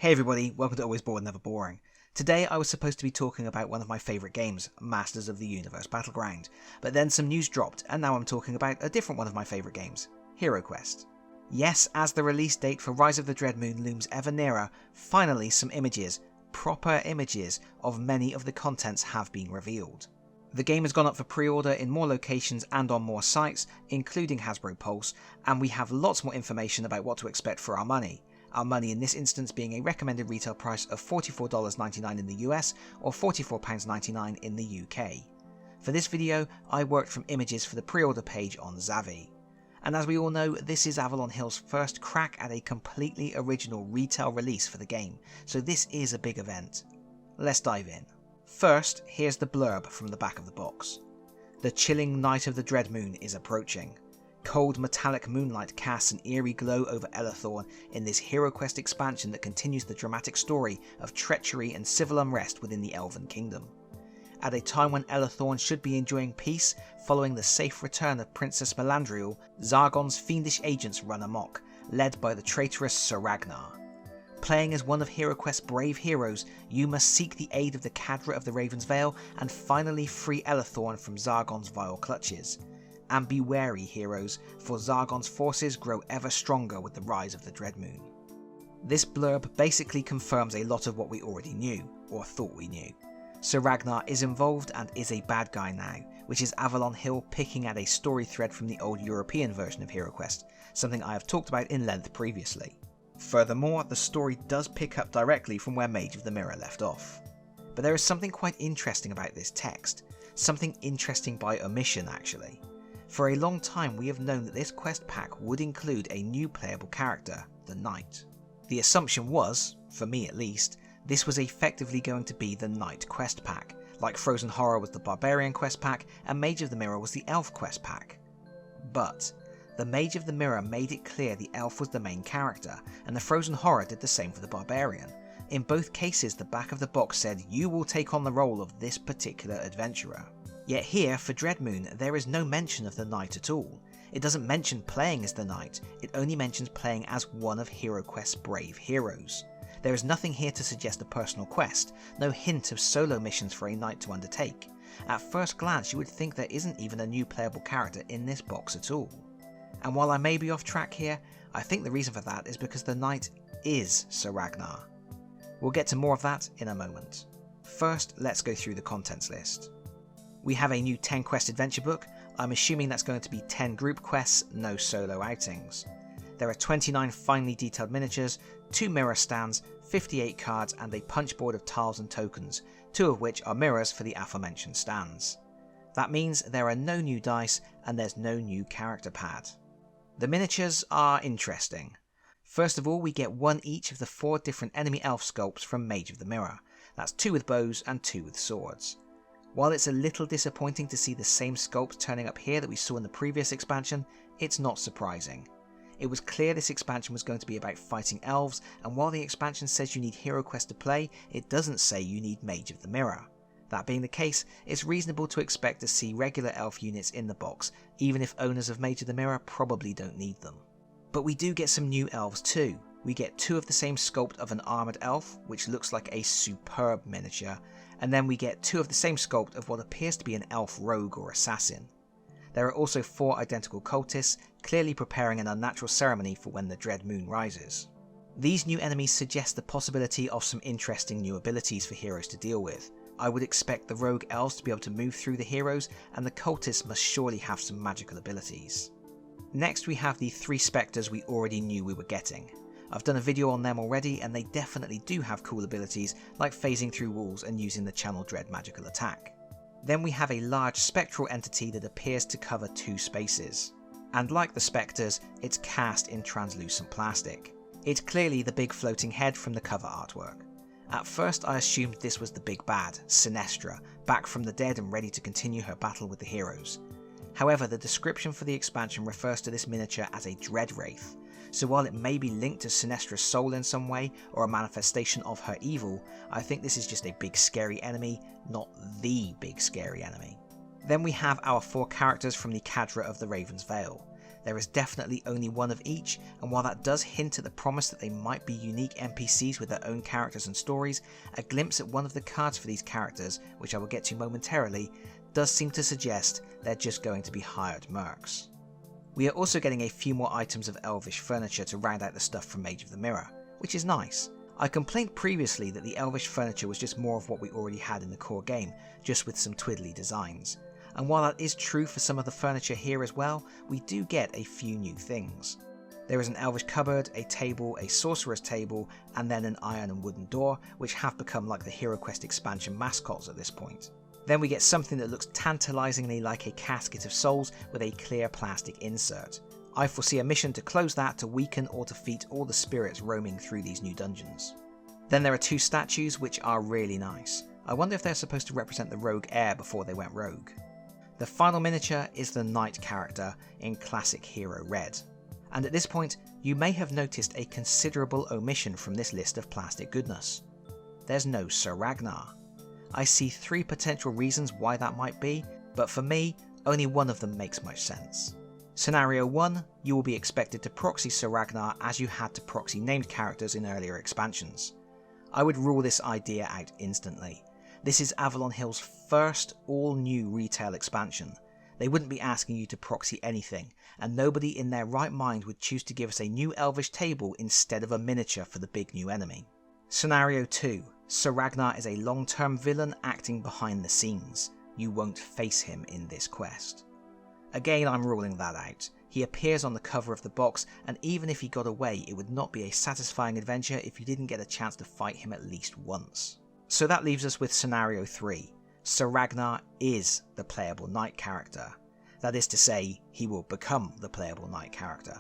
Hey everybody, welcome to Always Bored Never Boring. Today I was supposed to be talking about one of my favourite games, Masters of the Universe Battleground, but then some news dropped and now I'm talking about a different one of my favourite games, HeroQuest. Yes, as the release date for Rise of the Dreadmoon looms ever nearer, finally some images, proper images, of many of the contents have been revealed. The game has gone up for pre-order in more locations and on more sites, including Hasbro Pulse, and we have lots more information about what to expect for our money. Our money in this instance being a recommended retail price of $44.99 in the US or £44.99 in the UK. For this video, I worked from images for the pre-order page on Zavvi. And as we all know, this is Avalon Hill's first crack at a completely original retail release for the game, so this is a big event. Let's dive in. First, here's the blurb from the back of the box. The chilling night of the Dreadmoon is approaching. Cold metallic moonlight casts an eerie glow over Elethorn in this HeroQuest expansion that continues the dramatic story of treachery and civil unrest within the Elven Kingdom. At a time when Elethorn should be enjoying peace following the safe return of Princess Melandriel, Zargon's fiendish agents run amok, led by the traitorous Surragnar. Playing as one of HeroQuest's brave heroes, you must seek the aid of the Cadre of the Raven's Veil and finally free Elethorn from Zargon's vile clutches. And be wary, heroes, for Zargon's forces grow ever stronger with the rise of the Dreadmoon. This blurb basically confirms a lot of what we already knew, or thought we knew. Surragnar is involved and is a bad guy now, which is Avalon Hill picking at a story thread from the old European version of HeroQuest, something I have talked about in length previously. Furthermore, the story does pick up directly from where Mage of the Mirror left off. But there is something quite interesting about this text, something interesting by omission actually. For a long time we have known that this quest pack would include a new playable character, the Knight. The assumption was, for me at least, this was effectively going to be the Knight quest pack, like Frozen Horror was the Barbarian quest pack and Mage of the Mirror was the Elf quest pack. But the Mage of the Mirror made it clear the Elf was the main character, and the Frozen Horror did the same for the Barbarian. In both cases the back of the box said you will take on the role of this particular adventurer. Yet here, for Dreadmoon, there is no mention of the Knight at all. It doesn't mention playing as the Knight, it only mentions playing as one of HeroQuest's brave heroes. There is nothing here to suggest a personal quest, no hint of solo missions for a Knight to undertake. At first glance you would think there isn't even a new playable character in this box at all. And while I may be off track here, I think the reason for that is because the Knight is Surragnar. We'll get to more of that in a moment. First, let's go through the contents list. We have a new 10 quest adventure book. I'm assuming that's going to be 10 group quests, no solo outings. There are 29 finely detailed miniatures, 2 mirror stands, 58 cards and a punch board of tiles and tokens, 2 of which are mirrors for the aforementioned stands. That means there are no new dice and there's no new character pad. The miniatures are interesting. First of all, we get one each of the 4 different enemy elf sculpts from Mage of the Mirror. That's 2 with bows and 2 with swords. While it's a little disappointing to see the same sculpt turning up here that we saw in the previous expansion, it's not surprising. It was clear this expansion was going to be about fighting elves, and while the expansion says you need HeroQuest to play, it doesn't say you need Mage of the Mirror. That being the case, it's reasonable to expect to see regular elf units in the box, even if owners of Mage of the Mirror probably don't need them. But we do get some new elves too. We get 2 of the same sculpt of an armoured elf, which looks like a superb miniature, and then we get 2 of the same sculpt of what appears to be an elf rogue or assassin. There are also 4 identical cultists, clearly preparing an unnatural ceremony for when the Dreadmoon rises. These new enemies suggest the possibility of some interesting new abilities for heroes to deal with. I would expect the rogue elves to be able to move through the heroes, and the cultists must surely have some magical abilities. Next we have the 3 spectres we already knew we were getting. I've done a video on them already and they definitely do have cool abilities like phasing through walls and using the Channel Dread magical attack. Then we have a large spectral entity that appears to cover 2 spaces. And like the spectres, it's cast in translucent plastic. It's clearly the big floating head from the cover artwork. At first I assumed this was the big bad, Sinestra, back from the dead and ready to continue her battle with the heroes. However, the description for the expansion refers to this miniature as a Dread Wraith. So while it may be linked to Sinestra's soul in some way, or a manifestation of her evil, I think this is just a big scary enemy, not the big scary enemy. Then we have our 4 characters from the Cadre of the Raven's Veil. There is definitely only one of each, and while that does hint at the promise that they might be unique NPCs with their own characters and stories, a glimpse at one of the cards for these characters, which I will get to momentarily, does seem to suggest they're just going to be hired mercs. We are also getting a few more items of elvish furniture to round out the stuff from Mage of the Mirror, which is nice. I complained previously that the elvish furniture was just more of what we already had in the core game, just with some twiddly designs. And while that is true for some of the furniture here as well, we do get a few new things. There is an elvish cupboard, a table, a sorcerer's table, and then an iron and wooden door, which have become like the HeroQuest expansion mascots at this point. Then we get something that looks tantalisingly like a casket of souls with a clear plastic insert. I foresee a mission to close that to weaken or defeat all the spirits roaming through these new dungeons. Then there are two statues which are really nice. I wonder if they're supposed to represent the Rogue Heir before they went rogue. The final miniature is the Knight character in classic Hero Red. And at this point, you may have noticed a considerable omission from this list of plastic goodness. There's no Surragnar. I see three potential reasons why that might be, but for me, only one of them makes much sense. Scenario 1, you will be expected to proxy Surragnar as you had to proxy named characters in earlier expansions. I would rule this idea out instantly. This is Avalon Hill's first all-new retail expansion. They wouldn't be asking you to proxy anything, and nobody in their right mind would choose to give us a new elvish table instead of a miniature for the big new enemy. Scenario 2, Surragnar is a long-term villain acting behind the scenes. You won't face him in this quest. Again, I'm ruling that out. He appears on the cover of the box, and even if he got away, it would not be a satisfying adventure if you didn't get a chance to fight him at least once. So that leaves us with Scenario 3. Surragnar is the playable Knight character. That is to say, he will become the playable Knight character.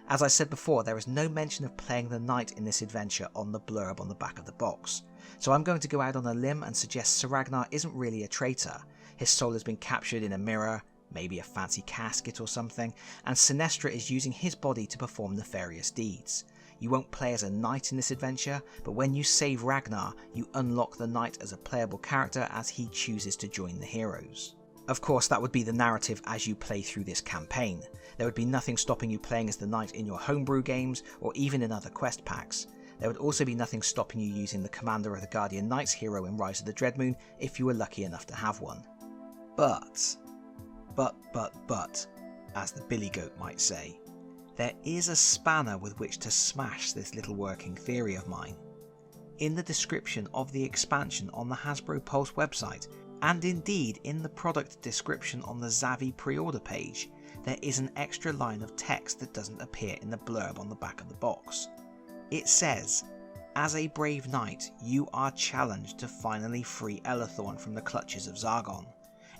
As I said before, there is no mention of playing the Knight in this adventure on the blurb on the back of the box. So I'm going to go out on a limb and suggest Surragnar isn't really a traitor. His soul has been captured in a mirror, maybe a fancy casket or something, and Sinestra is using his body to perform nefarious deeds. You won't play as a knight in this adventure, but when you save Ragnar, you unlock the knight as a playable character as he chooses to join the heroes. Of course, that would be the narrative as you play through this campaign. There would be nothing stopping you playing as the knight in your homebrew games, or even in other quest packs. There would also be nothing stopping you using the Commander of the Guardian Knights hero in Rise of the Dreadmoon if you were lucky enough to have one. But, as the billy goat might say, there is a spanner with which to smash this little working theory of mine. In the description of the expansion on the Hasbro Pulse website, and indeed in the product description on the Xavi pre-order page, there is an extra line of text that doesn't appear in the blurb on the back of the box. It says, "As a brave knight, you are challenged to finally free Elethorn from the clutches of Zargon.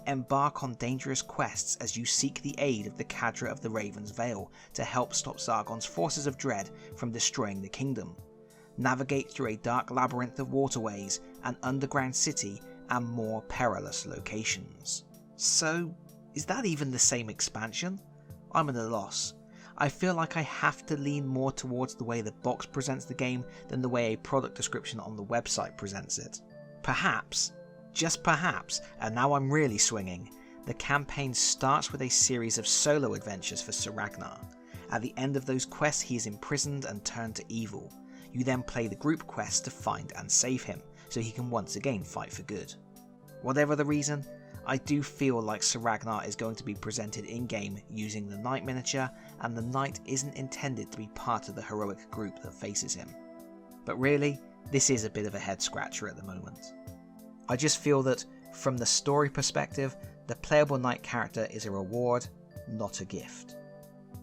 Embark on dangerous quests as you seek the aid of the Cadre of the Raven's Veil to help stop Zargon's forces of dread from destroying the kingdom. Navigate through a dark labyrinth of waterways, an underground city, and more perilous locations." So, is that even the same expansion? I'm at a loss. I feel like I have to lean more towards the way the box presents the game than the way a product description on the website presents it. Perhaps, just perhaps, and now I'm really swinging, the campaign starts with a series of solo adventures for Surragnar. At the end of those quests he is imprisoned and turned to evil. You then play the group quest to find and save him, so he can once again fight for good. Whatever the reason, I do feel like Surragnar is going to be presented in-game using the Knight miniature, and the Knight isn't intended to be part of the heroic group that faces him. But really, this is a bit of a head-scratcher at the moment. I just feel that, from the story perspective, the playable Knight character is a reward, not a gift.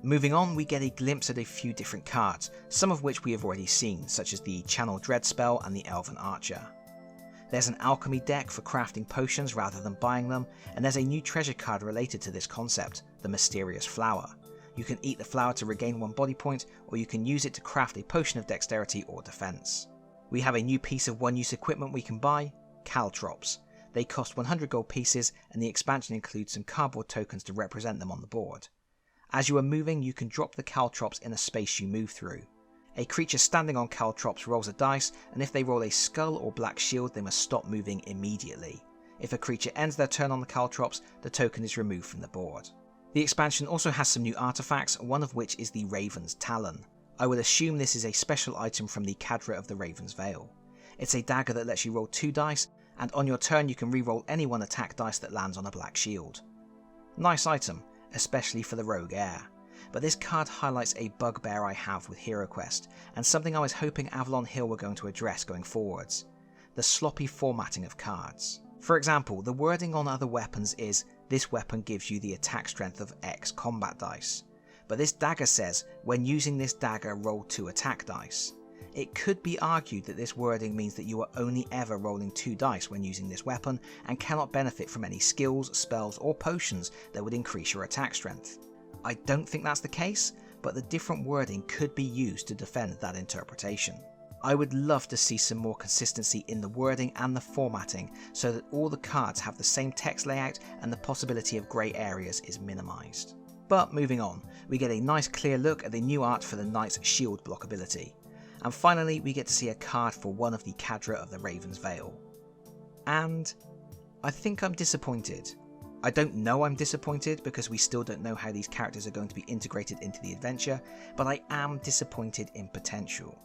Moving on, we get a glimpse at a few different cards, some of which we have already seen, such as the Channel Dread spell and the Elven Archer. There's an alchemy deck for crafting potions rather than buying them, and there's a new treasure card related to this concept, the Mysterious Flower. You can eat the flower to regain 1 body point, or you can use it to craft a potion of dexterity or defense. We have a new piece of one-use equipment we can buy, caltrops. They cost 100 gold pieces, and the expansion includes some cardboard tokens to represent them on the board. As you are moving, you can drop the caltrops in a space you move through. A creature standing on caltrops rolls a dice, and if they roll a skull or black shield, they must stop moving immediately. If a creature ends their turn on the caltrops, the token is removed from the board. The expansion also has some new artifacts, one of which is the Raven's Talon. I would assume this is a special item from the Cadre of the Raven's Veil. It's a dagger that lets you roll 2 dice, and on your turn you can re-roll any 1 attack dice that lands on a black shield. Nice item, especially for the Rogue Heir. But this card highlights a bugbear I have with HeroQuest, and something I was hoping Avalon Hill were going to address going forwards: the sloppy formatting of cards. For example, the wording on other weapons is, "This weapon gives you the attack strength of X combat dice." But this dagger says, "When using this dagger, roll 2 attack dice." It could be argued that this wording means that you are only ever rolling 2 dice when using this weapon, and cannot benefit from any skills, spells, or potions that would increase your attack strength. I don't think that's the case, but the different wording could be used to defend that interpretation. I would love to see some more consistency in the wording and the formatting so that all the cards have the same text layout and the possibility of grey areas is minimised. But moving on, we get a nice clear look at the new art for the Knight's shield block ability. And finally we get to see a card for one of the Cadre of the Raven's Veil. And I think I'm disappointed. I don't know I'm disappointed because we still don't know how these characters are going to be integrated into the adventure, but I am disappointed in potential.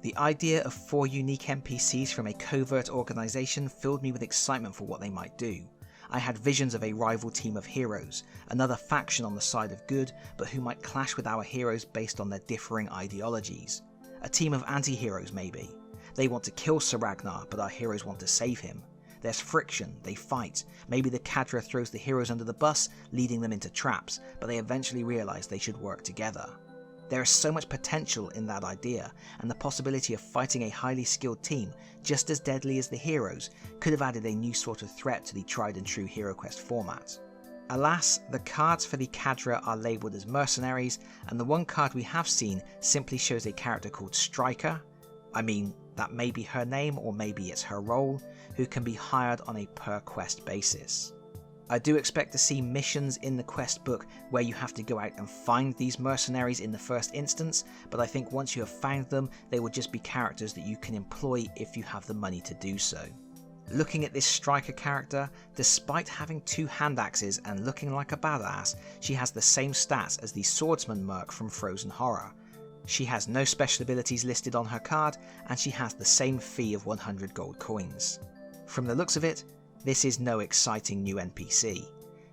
The idea of 4 unique NPCs from a covert organisation filled me with excitement for what they might do. I had visions of a rival team of heroes, another faction on the side of good, but who might clash with our heroes based on their differing ideologies. A team of anti-heroes maybe. They want to kill Surragnar, but our heroes want to save him. There's friction, they fight, maybe the Cadre throws the heroes under the bus, leading them into traps, but they eventually realise they should work together. There is so much potential in that idea, and the possibility of fighting a highly skilled team, just as deadly as the heroes, could have added a new sort of threat to the tried and true HeroQuest format. Alas, the cards for the Cadre are labelled as mercenaries, and the one card we have seen simply shows a character called Striker. I mean, that may be her name or maybe it's her role, who can be hired on a per quest basis. I do expect to see missions in the quest book where you have to go out and find these mercenaries in the first instance, but I think once you have found them, they will just be characters that you can employ if you have the money to do so. Looking at this Striker character, despite having 2 hand axes and looking like a badass, she has the same stats as the swordsman merc from Frozen Horror. She has no special abilities listed on her card, and she has the same fee of 100 gold coins. From the looks of it, this is no exciting new NPC.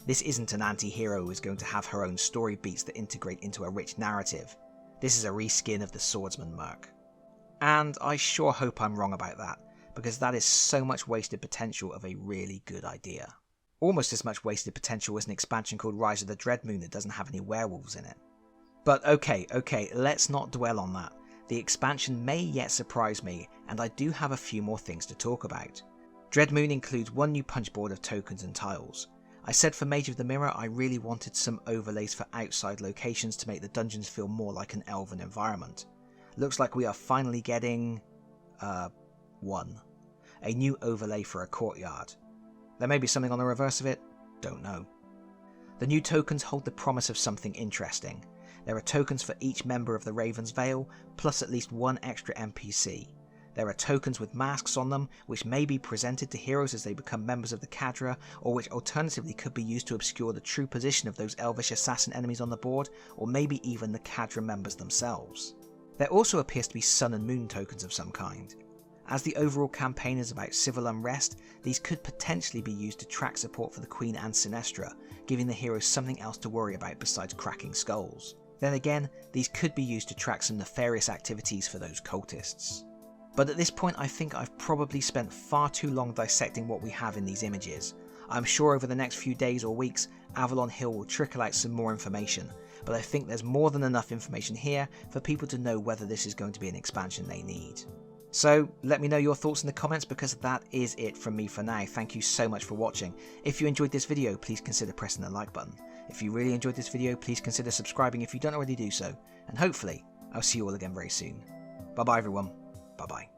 This isn't an anti-hero who is going to have her own story beats that integrate into a rich narrative. This is a reskin of the swordsman merc. And I sure hope I'm wrong about that, because that is so much wasted potential of a really good idea. Almost as much wasted potential as an expansion called Rise of the Dreadmoon that doesn't have any werewolves in it. But okay, let's not dwell on that. The expansion may yet surprise me, and I do have a few more things to talk about. Dreadmoon includes 1 new punchboard of tokens and tiles. I said for Mage of the Mirror I really wanted some overlays for outside locations to make the dungeons feel more like an elven environment. Looks like we are finally getting... 1. A new overlay for a courtyard. There may be something on the reverse of it, don't know. The new tokens hold the promise of something interesting. There are tokens for each member of the Raven's Veil, plus at least 1 extra NPC. There are tokens with masks on them, which may be presented to heroes as they become members of the Cadre, or which alternatively could be used to obscure the true position of those elvish assassin enemies on the board, or maybe even the Cadre members themselves. There also appears to be sun and moon tokens of some kind. As the overall campaign is about civil unrest, these could potentially be used to track support for the Queen and Sinestra, giving the heroes something else to worry about besides cracking skulls. Then again, these could be used to track some nefarious activities for those cultists. But at this point I think I've probably spent far too long dissecting what we have in these images. I'm sure over the next few days or weeks, Avalon Hill will trickle out some more information, but I think there's more than enough information here for people to know whether this is going to be an expansion they need. So let me know your thoughts in the comments, because that is it from me for now. Thank you so much for watching. If you enjoyed this video, please consider pressing the like button. If you really enjoyed this video, please consider subscribing if you don't already do so, and hopefully I'll see you all again very soon. Bye bye everyone. Bye bye.